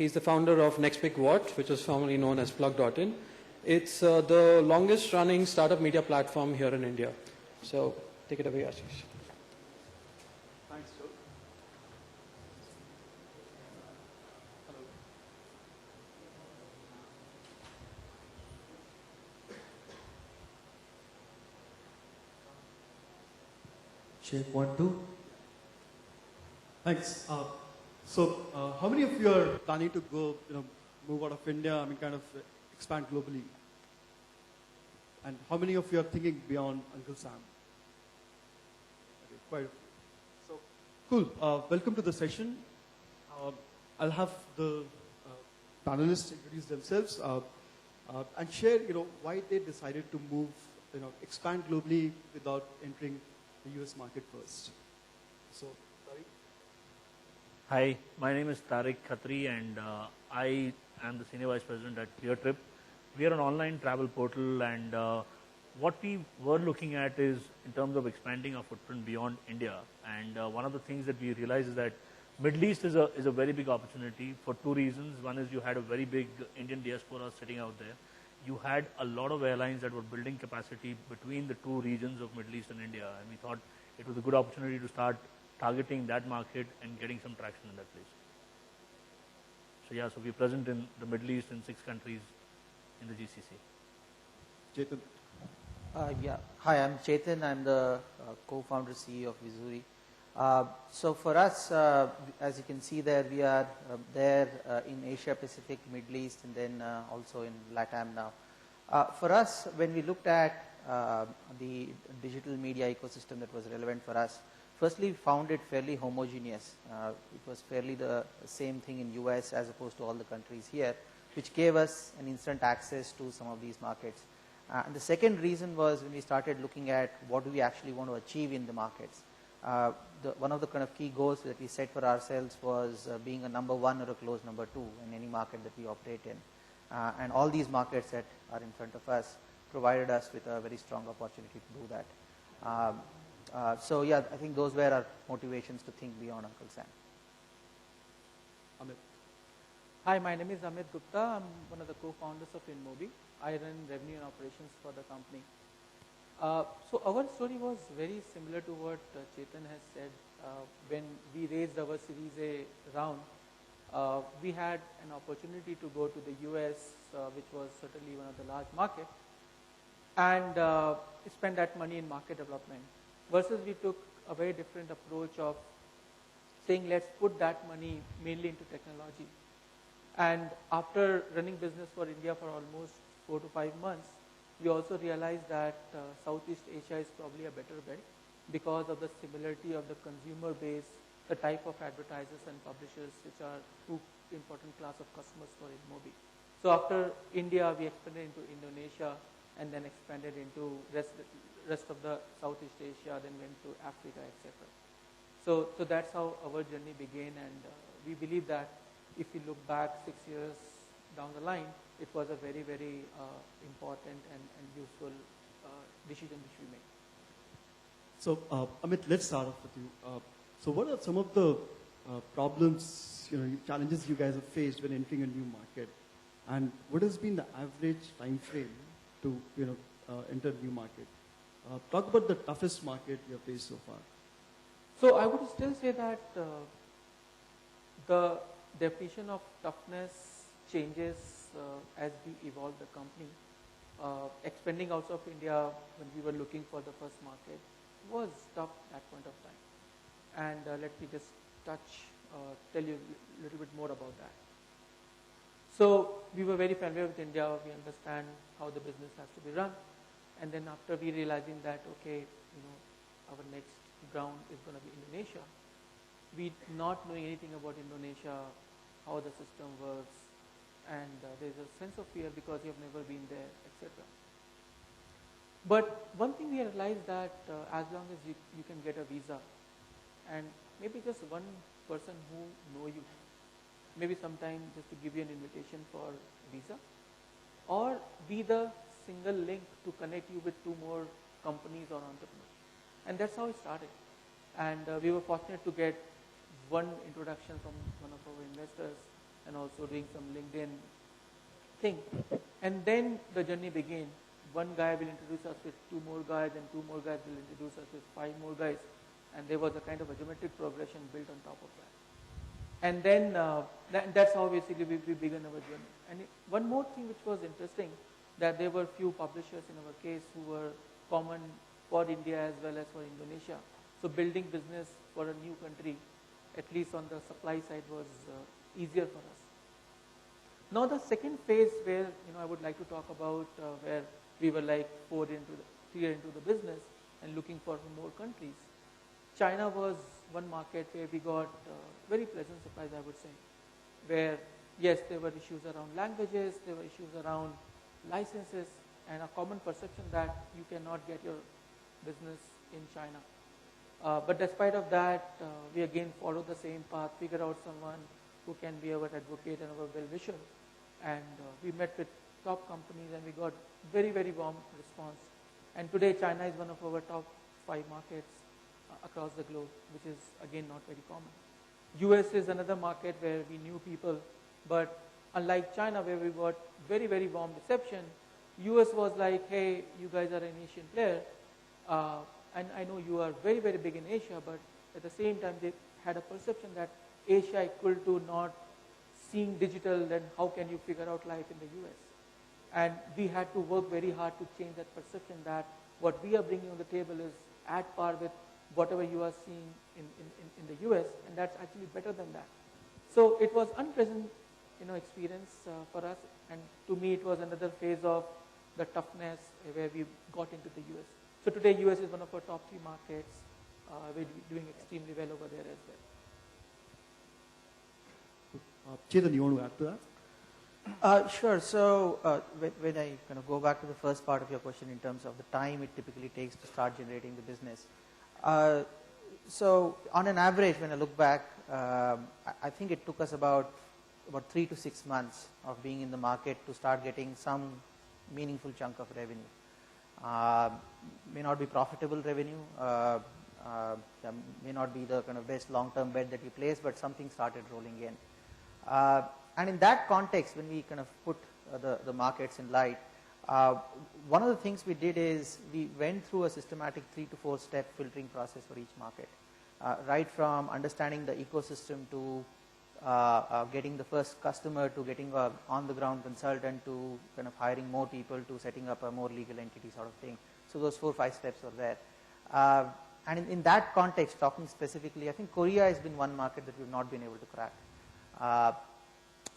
He's the founder of Next Big What, which was formerly known as Plug.in. It's the longest running startup media platform here in India. So take it away, Ashish. Thanks, Joe. Hello. Check 1, 2. Thanks. How many of you are planning to go, move out of India, kind of expand globally? And how many of you are thinking beyond Uncle Sam? Okay, quite a few. So, cool. Welcome to the session. I'll have the panelists introduce themselves and share, why they decided to move, expand globally without entering the US market first. So, Tarique. Hi, my name is Tarique Khatri, and I am the Senior Vice President at ClearTrip. We are an online travel portal, and what we were looking at is in terms of expanding our footprint beyond India. And one of the things that we realized is that Middle East is a very big opportunity for two reasons. One is you had a very big Indian diaspora sitting out there. You had a lot of airlines that were building capacity between the two regions of Middle East and India, and we thought it was a good opportunity to start targeting that market and getting some traction in that place. So yeah, so we're present in the Middle East in 6 countries in the GCC. Chetan. Yeah. Hi, I'm Chetan. I'm the co-founder CEO of Vizuri. So for us, as you can see there, we are there in Asia Pacific, Middle East, and then also in LATAM now. For us, when we looked at the digital media ecosystem that was relevant for us, firstly, we found it fairly homogeneous. It was fairly the same thing in US as opposed to all the countries here, which gave us an instant access to some of these markets. And the second reason was when we started looking at what do we actually want to achieve in the markets. One of the kind of key goals that we set for ourselves was being a number 1 or a close number 2 in any market that we operate in. And all these markets that are in front of us provided us with a very strong opportunity to do that. So yeah, I think those were our motivations to think beyond Uncle Sam. Amit. Hi, my name is Amit Gupta. I'm one of the co-founders of InMobi. I run revenue and operations for the company. So our story was very similar to what Chetan has said. When we raised our Series A round, we had an opportunity to go to the US, which was certainly one of the large markets, and spend that money in market development. Versus we took a very different approach of saying let's put that money mainly into technology. And after running business for India for almost 4 to 5 months, we also realized that Southeast Asia is probably a better bet because of the similarity of the consumer base, the type of advertisers and publishers, which are 2 important class of customers for InMobi. So after India, we expanded into Indonesia and then expanded into rest of the Southeast Asia, then went to Africa, etc. So that's how our journey began, and we believe that if we look back 6 years down the line, it was a very, very important and useful decision which we made. So, Amit, let's start off with you. So what are some of the problems, challenges you guys have faced when entering a new market? And what has been the average time frame to, enter a new market? Talk about the toughest market you have faced so far. So I would still say that the definition of toughness changes as we evolve the company. Expanding out of India when we were looking for the first market was tough at that point of time. And let me just tell you a little bit more about that. So we were very familiar with India. We understand how the business has to be run. And then after we realizing that, okay, our next ground is going to be Indonesia, we not knowing anything about Indonesia, how the system works, and there's a sense of fear because you have never been there, etc. But one thing we realized that as long as you can get a visa, and maybe just one person who know you, maybe sometime just to give you an invitation for visa, or be the single link to connect you with 2 more companies or entrepreneurs. And that's how it started. And we were fortunate to get one introduction from one of our investors and also doing some LinkedIn thing. And then the journey began. One guy will introduce us with 2 more guys, and 2 more guys will introduce us with 5 more guys. And there was a kind of a geometric progression built on top of that. And then that's how basically we began our journey. And one more thing which was interesting, that there were few publishers in our case who were common for India as well as for Indonesia. So building business for a new country, at least on the supply side, was easier for us. Now the second phase where I would like to talk about where we were like 3 years into the business and looking for more countries. China was one market where we got very pleasant surprise, I would say, where yes, there were issues around languages, there were issues around licenses, and a common perception that you cannot get your business in China. But despite of that, we again followed the same path, figured out someone who can be our advocate and our well-wisher, and we met with top companies and we got very, very warm response. And today China is one of our top 5 markets across the globe, which is again not very common. US is another market where we knew people, but unlike China where we got very, very warm reception, US was like, hey, you guys are an Asian player, and I know you are very, very big in Asia, but at the same time they had a perception that Asia equal to not seeing digital, then how can you figure out life in the US? And we had to work very hard to change that perception that what we are bringing on the table is at par with whatever you are seeing in the US, and that's actually better than that. So it was unpleasant experience for us, and to me it was another phase of the toughness where we got into the US. So today US is one of our top 3 markets. We're doing extremely well over there as well. Chetan, you want to add to that? Sure. So when I kind of go back to the first part of your question in terms of the time it typically takes to start generating the business. So on an average, when I look back, I think it took us about 3 to 6 months of being in the market to start getting some meaningful chunk of revenue. May not be profitable revenue, may not be the kind of best long-term bet that you place, but something started rolling in. And in that context, when we kind of put the markets in light, one of the things we did is we went through a systematic 3 to 4 step filtering process for each market, right from understanding the ecosystem to getting the first customer, to getting a on-the-ground consultant, to kind of hiring more people, to setting up a more legal entity sort of thing. So those 4 or 5 steps were there. And in that context, talking specifically, I think Korea has been one market that we've not been able to crack.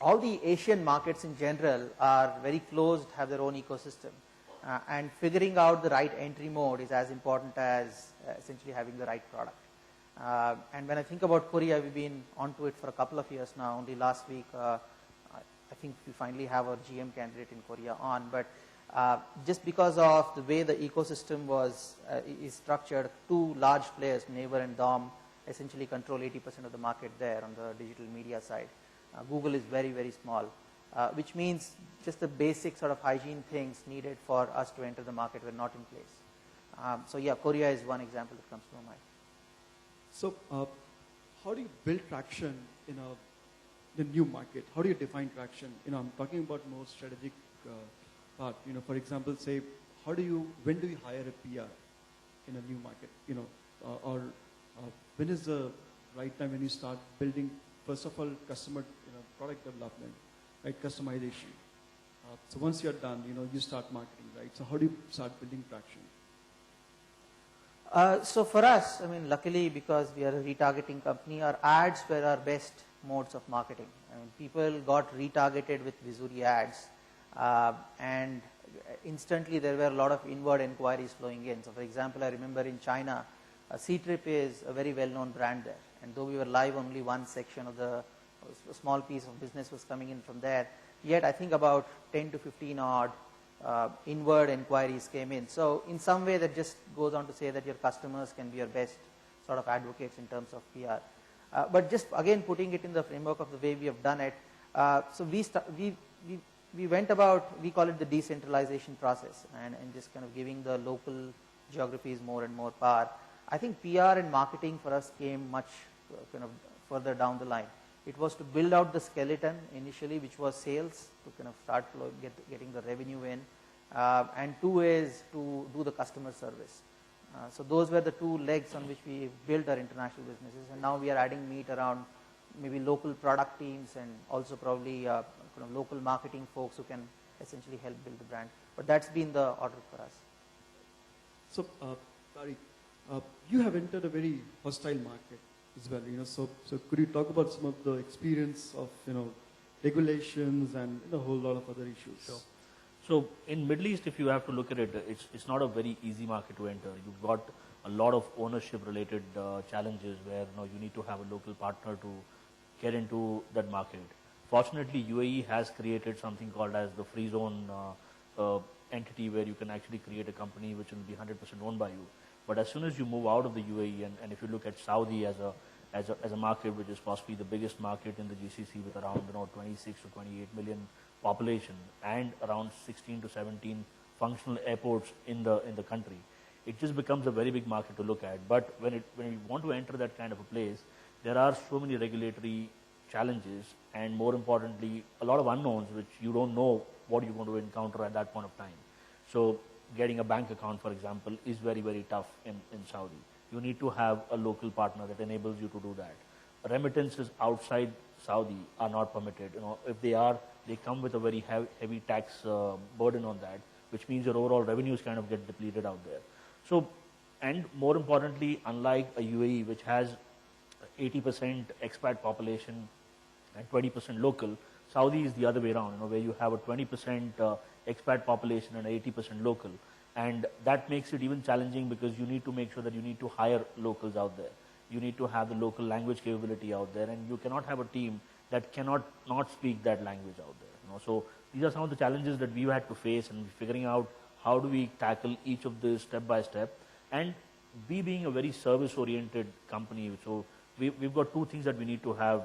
All the Asian markets in general are very closed, have their own ecosystem. And figuring out the right entry mode is as important as essentially having the right product. And when I think about Korea, we've been onto it for a couple of years now. Only last week, I think we finally have our GM candidate in Korea on. But just because of the way the ecosystem is structured, 2 large players, Naver and Dom, essentially control 80% of the market there on the digital media side. Google is very, very small, which means just the basic sort of hygiene things needed for us to enter the market were not in place. So yeah, Korea is one example that comes to my mind. So how do you build traction in the new market? How do you define traction? I'm talking about more strategic part. For example, say, when do you hire a PR in a new market? Or when is the right time when you start building, first of all, customer product development, right, customization. So once you're done, you start marketing, right? So how do you start building traction? So for us, I mean, luckily because we are a retargeting company, our ads were our best modes of marketing. I mean, people got retargeted with Vizuri ads, and instantly there were a lot of inward inquiries flowing in. So for example, I remember in China, C-Trip is a very well-known brand there, and though we were live, only one section of a small piece of business was coming in from there. Yet I think about 10 to 15 odd inward inquiries came in. So in some way that just goes on to say that your customers can be your best sort of advocates in terms of PR. But just again putting it in the framework of the way we have done it, so we went about, we call it the decentralization process, and just kind of giving the local geographies more and more power. I think PR and marketing for us came much kind of further down the line. It was to build out the skeleton initially, which was sales, to kind of start getting the revenue in, and two is to do the customer service. So those were the two legs on which we built our international businesses, and now we are adding meat around maybe local product teams and also probably kind of local marketing folks who can essentially help build the brand. But that's been the order for us. So, Tarique, you have entered a very hostile market as well. So could you talk about some of the experience of regulations and a whole lot of other issues? Sure. So in Middle East, if you have to look at it, it's not a very easy market to enter. You've got a lot of ownership related challenges where you need to have a local partner to get into that market. Fortunately, UAE has created something called as the free zone entity where you can actually create a company which will be 100% owned by you. But as soon as you move out of the UAE, and if you look at Saudi as a market which is possibly the biggest market in the GCC with around 26 to 28 million population and around 16 to 17 functional airports in the country, it just becomes a very big market to look at. But when you want to enter that kind of a place, there are so many regulatory challenges and more importantly, a lot of unknowns which you don't know what you're going to encounter at that point of time. So getting a bank account, for example, is very, very tough in Saudi. You need to have a local partner that enables you to do that. Remittances outside Saudi are not permitted. If they are, they come with a very heavy tax burden on that, which means your overall revenues kind of get depleted out there. So, and more importantly, unlike a UAE, which has 80% expat population and 20% local, Saudi is the other way around, where you have a 20% expat population and 80% local. And that makes it even challenging because you need to make sure that you need to hire locals out there. You need to have the local language capability out there, and you cannot have a team that cannot not speak that language out there. So these are some of the challenges that we've had to face, and figuring out how do we tackle each of this step by step. And we being a very service-oriented company, so we've got two things that we need to have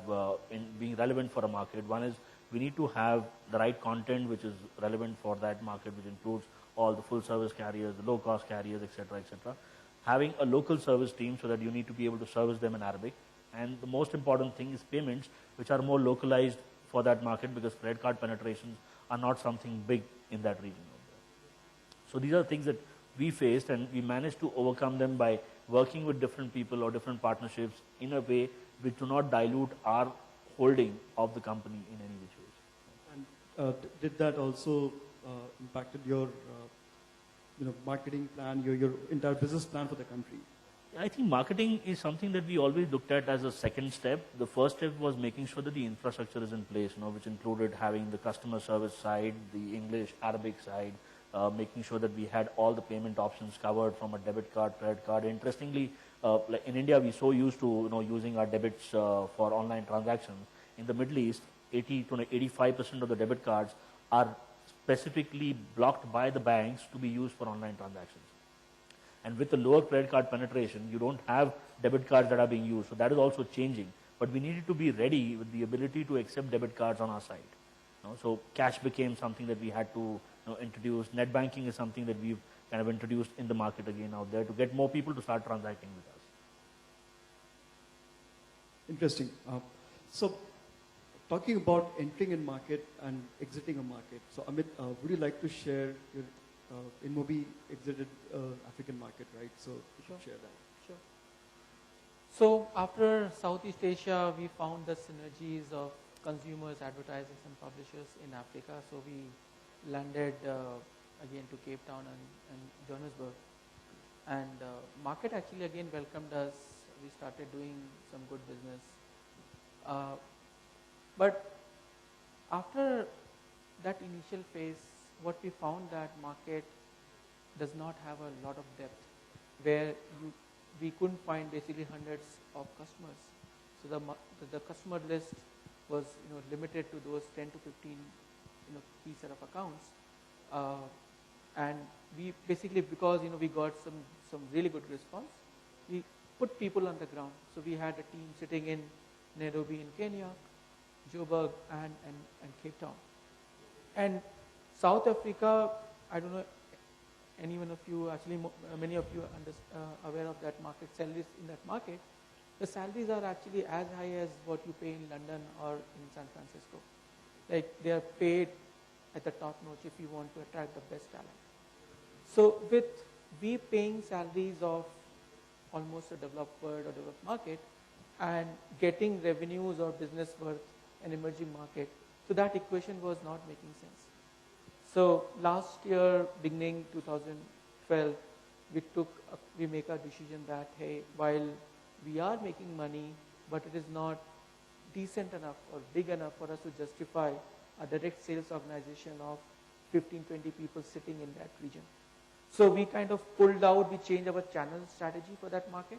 in being relevant for a market. One is we need to have the right content which is relevant for that market, which includes all the full service carriers, the low cost carriers, etc., etc. Having a local service team so that you need to be able to service them in Arabic. And the most important thing is payments, which are more localized for that market because credit card penetrations are not something big in that region. So these are things that we faced, and we managed to overcome them by working with different people or different partnerships in a way which do not dilute our holding of the company in any which ways. And did that also impacted your marketing plan, your entire business plan for the country? I think marketing is something that we always looked at as a second step. The first step was making sure that the infrastructure is in place, which included having the customer service side, the English, Arabic side, making sure that we had all the payment options covered from a debit card, credit card. Interestingly, like in India, we're so used to using our debits for online transactions. In the Middle East, 80 to 85% of the debit cards are specifically blocked by the banks to be used for online transactions. And with the lower credit card penetration, you don't have debit cards that are being used. So that is also changing. But we needed to be ready with the ability to accept debit cards on our side. So cash became something that we had to introduce. Net banking is something that we've kind of introduced in the market again out there to get more people to start transacting with us. Interesting. So talking about entering a market and exiting a market. So Amit, would you like to share your InMobi exited African market, right? So you should share that. Sure. So after Southeast Asia, we found the synergies of consumers, advertisers, and publishers in Africa. So we landed again to Cape Town and Johannesburg. And market actually again welcomed us. We started doing some good business. But after that initial phase, what we found that market does not have a lot of depth, where we couldn't find basically hundreds of customers. So the customer list was limited to those 10 to 15 key set of accounts, and we basically, because we got some really good response, we put people on the ground. So we had a team sitting in Nairobi in Kenya, Joburg, and Cape Town. And South Africa, I don't know any one of you, actually many of you are aware of that market, sellers in that market. the salaries are actually as high as what you pay in London or in San Francisco. Like they are paid at the top notch if you want to attract the best talent. So with we paying salaries of almost a developed world or developed market and getting revenues or business worth an emerging market, so that equation was not making sense. So last year, beginning 2012, we make a decision that, hey, while we are making money, but it is not decent enough or big enough for us to justify a direct sales organization of 15, 20 people sitting in that region. So we kind of pulled out, we changed our channel strategy for that market.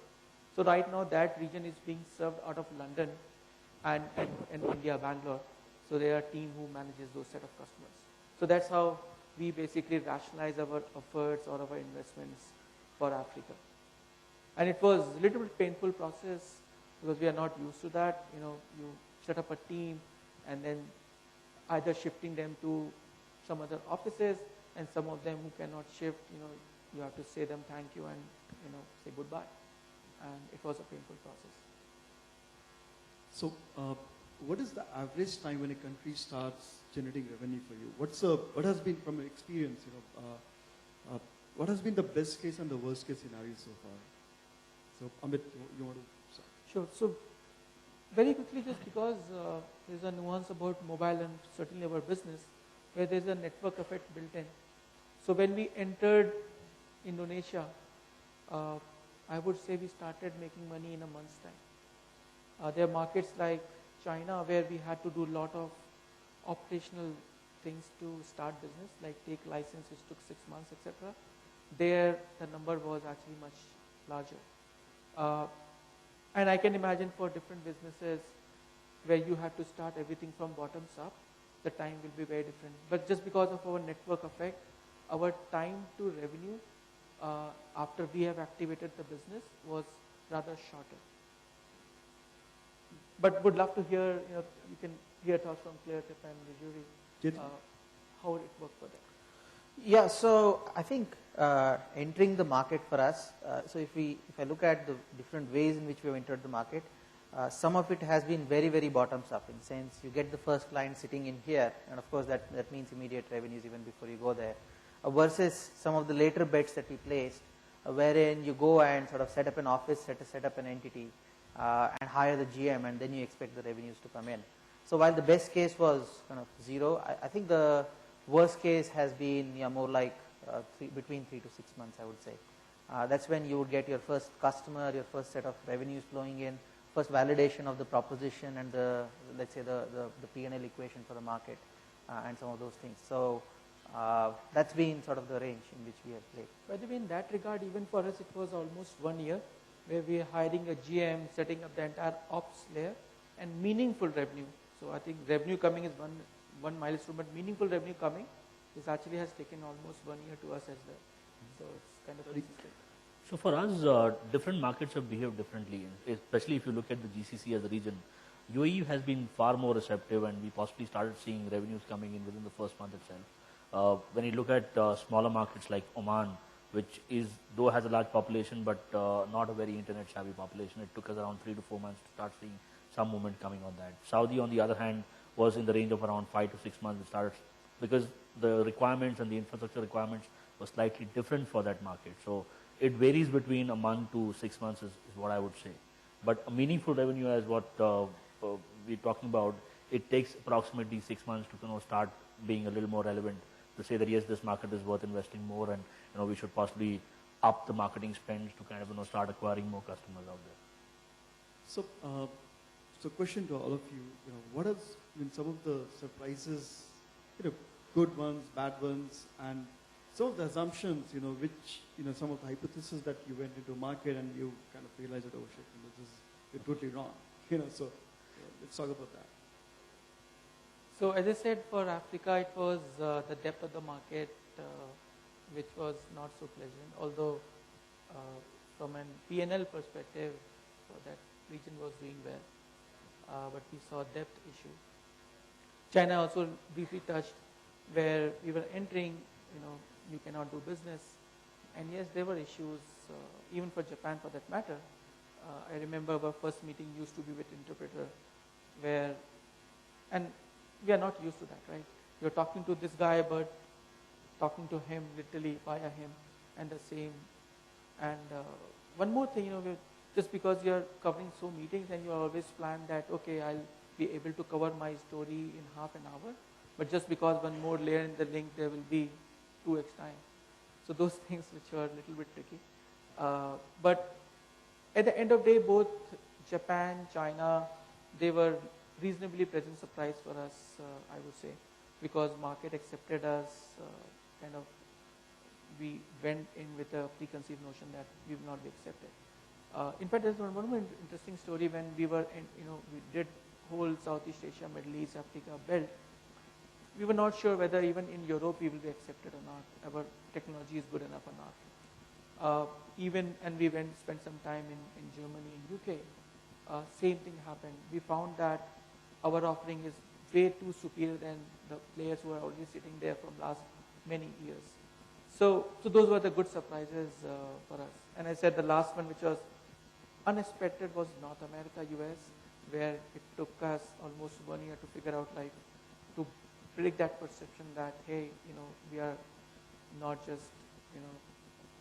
So right now that region is being served out of London and India, Bangalore. So there are a team who manages those set of customers. So that's how we basically rationalize our efforts or our investments for Africa. And it was a little bit painful process because we are not used to that. You know, you set up a team and then either shifting them to some other offices, and some of them who cannot shift, you know, you have to say them thank you and, you know, say goodbye. And it was a painful process. So, what is the average time when a country starts generating revenue for you? What has been from your experience, you know, what has been the best case and the worst case scenario so far? So, Amit, you want to start? Sure. So, very quickly, just because there's a nuance about mobile and certainly our business, where there's a network effect built in. So when we entered Indonesia, I would say we started making money in a month's time. There are markets like China where we had to do a lot of operational things to start business, like take license, which took 6 months, etc. There, the number was actually much larger. And I can imagine for different businesses where you have to start everything from bottoms up, the time will be very different. But just because of our network effect, our time to revenue after we have activated the business was rather shorter. But would love to hear, you know, you can hear thoughts from ClearTip and the jury, how it worked for them. Yeah, so I think entering the market for us, so if I look at the different ways in which we have entered the market, some of it has been very, very bottoms up, in the sense you get the first client sitting in here, and of course that means immediate revenues even before you go there, versus some of the later bets that we placed, wherein you go and sort of set up an office, set up an entity, and hire the GM, and then you expect the revenues to come in. So while the best case was kind of zero, I think the worst case has been more like between 3 to 6 months, I would say. That's when you would get your first customer, your first set of revenues flowing in, first validation of the proposition and let's say the P&L equation for the market, and some of those things. So that's been sort of the range in which we have played. By the way, in that regard, even for us, it was almost 1 year where we are hiring a GM, setting up the entire ops layer, and meaningful revenue. So I think revenue coming is one milestone, but meaningful revenue coming, this actually has taken almost 1 year to us as well. So it's kind of consistent. So for us, different markets have behaved differently, especially if you look at the GCC as a region. UAE has been far more receptive, and we possibly started seeing revenues coming in within the first month itself. When you look at smaller markets like Oman, which though has a large population, but not a very internet savvy population, it took us around 3 to 4 months to start seeing some movement coming on that. Saudi, on the other hand, was in the range of around 5 to 6 months. It started because the requirements and the infrastructure requirements were slightly different for that market. So it varies between a month to 6 months is what I would say. But a meaningful revenue, as what we're talking about, it takes approximately 6 months to start being a little more relevant to say that yes, this market is worth investing more, and we should possibly up the marketing spends to kind of start acquiring more customers out there. So, question to all of you, what has been some of the surprises, good ones, bad ones, and some of the assumptions, which, some of the hypotheses that you went into market and you kind of realized that, oh shit, you're totally wrong, so let's talk about that. So as I said, for Africa, it was the depth of the market, which was not so pleasant, although from an P&L perspective, that region was doing well, but we saw depth issue. China also briefly touched, where we were entering, you cannot do business, and yes, there were issues, even for Japan for that matter, I remember our first meeting used to be with interpreter, where, and we are not used to that, right? You're talking to this guy, but talking to him literally via him, and the same. And one more thing, just because you're covering so meetings and you always plan that, okay, I'll be able to cover my story in half an hour, but just because one more layer in the link, there will be 2x time. So those things which are a little bit tricky. But at the end of the day, both Japan, China, they were reasonably pleasant surprise for us, I would say, because market accepted us, kind of, we went in with a preconceived notion that we will not be accepted. In fact, there's one more interesting story when we were in, we did whole Southeast Asia, Middle East, Africa belt. We were not sure whether even in Europe we will be accepted or not, our technology is good enough or not. And we spent some time in Germany, in UK, same thing happened. We found that our offering is way too superior than the players who are already sitting there from last many years. So those were the good surprises for us. And I said the last one, which was unexpected, was North America, US, where it took us almost 1 year to figure out, like, to predict that perception that, hey, we are not just,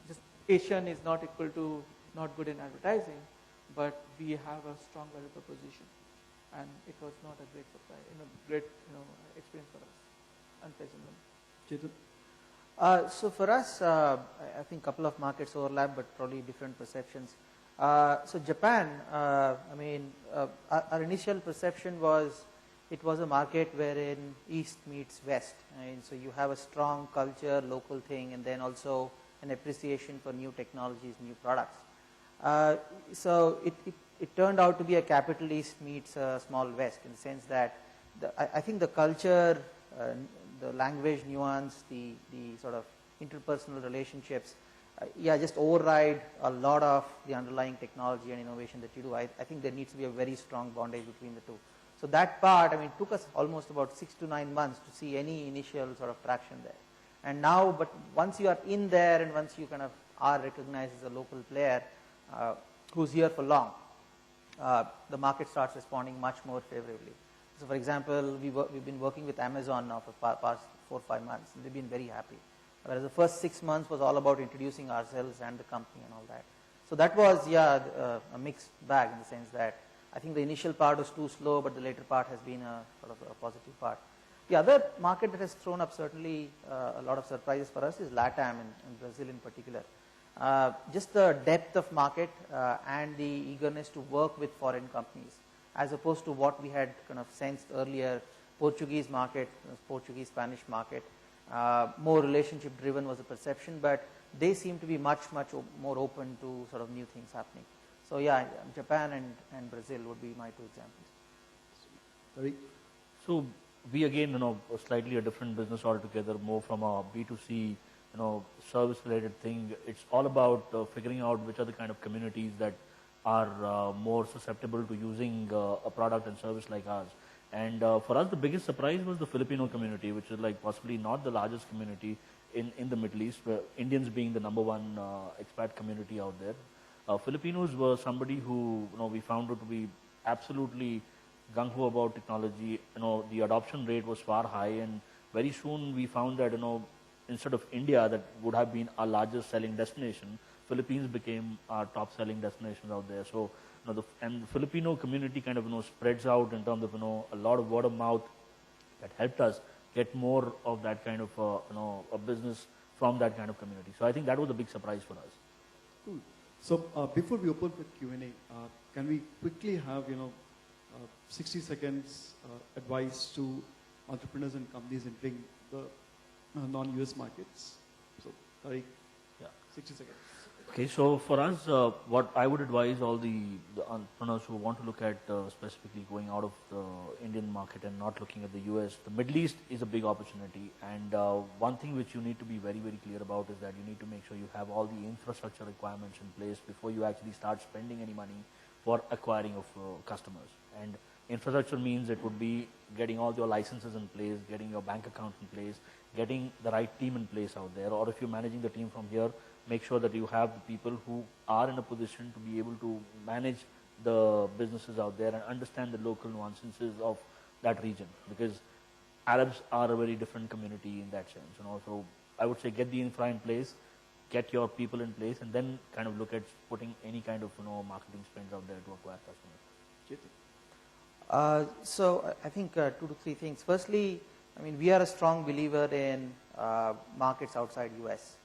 just Asian is not equal to not good in advertising, but we have a strong value proposition. And it was not a great surprise, great, experience for us, unpleasant one. Chetan? So for us, I think a couple of markets overlap, but probably different perceptions. So Japan, our initial perception was it was a market wherein East meets West. So you have a strong culture, local thing, and then also an appreciation for new technologies, new products. So it turned out to be a capital East meets a small West, in the sense that I think the culture, the language nuance, the sort of interpersonal relationships, just override a lot of the underlying technology and innovation that you do. I think there needs to be a very strong bondage between the two. So that part, it took us almost about 6 to 9 months to see any initial sort of traction there. And now, but once you are in there and once you kind of are recognized as a local player who's here for long, the market starts responding much more favorably. So for example, we've been working with Amazon now for past 4 or 5 months, and they've been very happy. Whereas the first 6 months was all about introducing ourselves and the company and all that. So that was, a mixed bag, in the sense that I think the initial part was too slow, but the later part has been a sort of a positive part. The other market that has thrown up certainly a lot of surprises for us is LATAM, and Brazil in particular. Just the depth of market and the eagerness to work with foreign companies, as opposed to what we had kind of sensed earlier, Portuguese market, Portuguese, Spanish market, more relationship driven was the perception, but they seem to be much more open to sort of new things happening. So Japan and Brazil would be my 2 examples. Tarique? So we again, slightly a different business altogether, more from a B2C, service related thing. It's all about figuring out which are the kind of communities that are more susceptible to using a product and service like ours. And for us, the biggest surprise was the Filipino community, which is like possibly not the largest community in the Middle East, where Indians being the #1 expat community out there. Filipinos were somebody who, we found it to be absolutely gung-ho about technology. The adoption rate was far high, and very soon we found that, instead of India, that would have been our largest selling destination, Philippines became our top selling destination out there. So, the Filipino community kind of, spreads out in terms of, a lot of word of mouth that helped us get more of that kind of, a business from that kind of community. So I think that was a big surprise for us. Cool. So before we open for Q&A, can we quickly have 60 seconds advice to entrepreneurs and companies entering the non-US markets? So Tarique, 60 seconds. Okay, so for us, what I would advise all the entrepreneurs who want to look at specifically going out of the Indian market and not looking at the US, the Middle East is a big opportunity. And one thing which you need to be very, very clear about is that you need to make sure you have all the infrastructure requirements in place before you actually start spending any money for acquiring of customers. And infrastructure means it would be getting all your licenses in place, getting your bank account in place, getting the right team in place out there, or if you're managing the team from here, make sure that you have the people who are in a position to be able to manage the businesses out there and understand the local nuances of that region, because Arabs are a very different community in that sense. So I would say get the infra in place, get your people in place, and then kind of look at putting any kind of marketing spends out there to acquire customers. So I think 2 to 3 things. Firstly, I mean, we are a strong believer in markets outside US,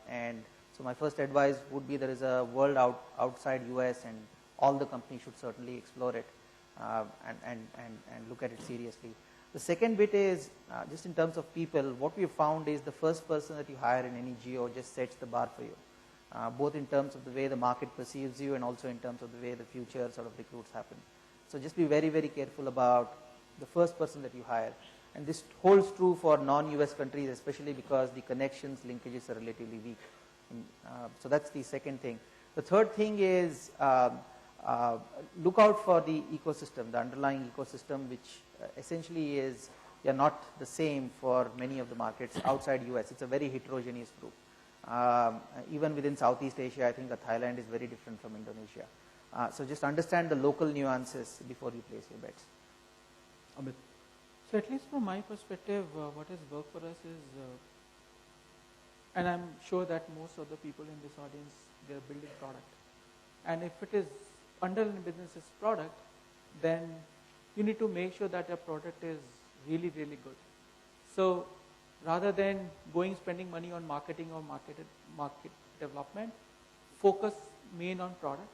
and so my first advice would be there is a world outside US, and all the companies should certainly explore it and look at it seriously. The second bit is just in terms of people, what we have found is the first person that you hire in any geo just sets the bar for you, both in terms of the way the market perceives you and also in terms of the way the future sort of recruits happen. So just be very, very careful about the first person that you hire. And this holds true for non-US countries, especially because the connections, linkages are relatively weak. So that's the second thing. The third thing is look out for the ecosystem, the underlying ecosystem, which essentially is not the same for many of the markets outside US. It's a very heterogeneous group. Even within Southeast Asia, I think that Thailand is very different from Indonesia. So just understand the local nuances before you place your bets. Amit. So at least from my perspective, what has worked for us is, and I'm sure that most of the people in this audience, they're building product. And if it is underlying business's product, then you need to make sure that your product is really, really good. So rather than spending money on marketing or market development, focus main on product,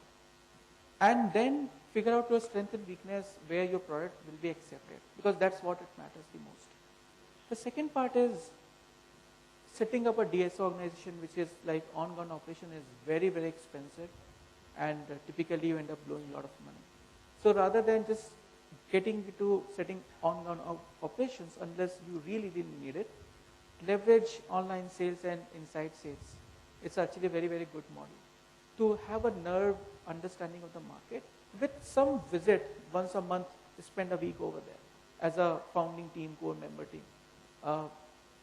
and then figure out your strength and weakness where your product will be accepted, because that's what it matters the most. The second part is setting up a DSO organization, which is like ongoing operation, is very, very expensive, and typically you end up blowing a lot of money. So rather than just getting to setting ongoing operations, unless you really, really need it, leverage online sales and inside sales. It's actually a very, very good model to have a nerve understanding of the market with some visit once a month, spend a week over there as a founding team, core member team.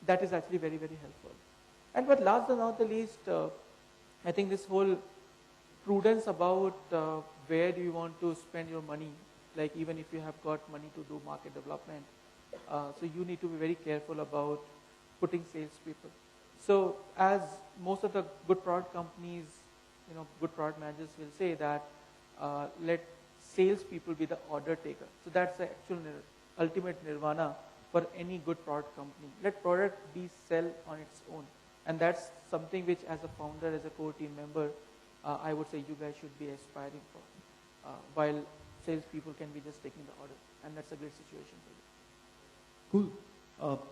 That is actually very, very helpful. And but last but not the least, I think this whole prudence about where do you want to spend your money, like even if you have got money to do market development, so you need to be very careful about putting salespeople. So as most of the good product companies, good product managers will say that let salespeople be the order taker. So that's the actual ultimate nirvana for any good product company. Let product be sell on its own. And that's something which as a founder, as a core team member, I would say you guys should be aspiring for. While salespeople can be just taking the order. And that's a great situation for you. Cool.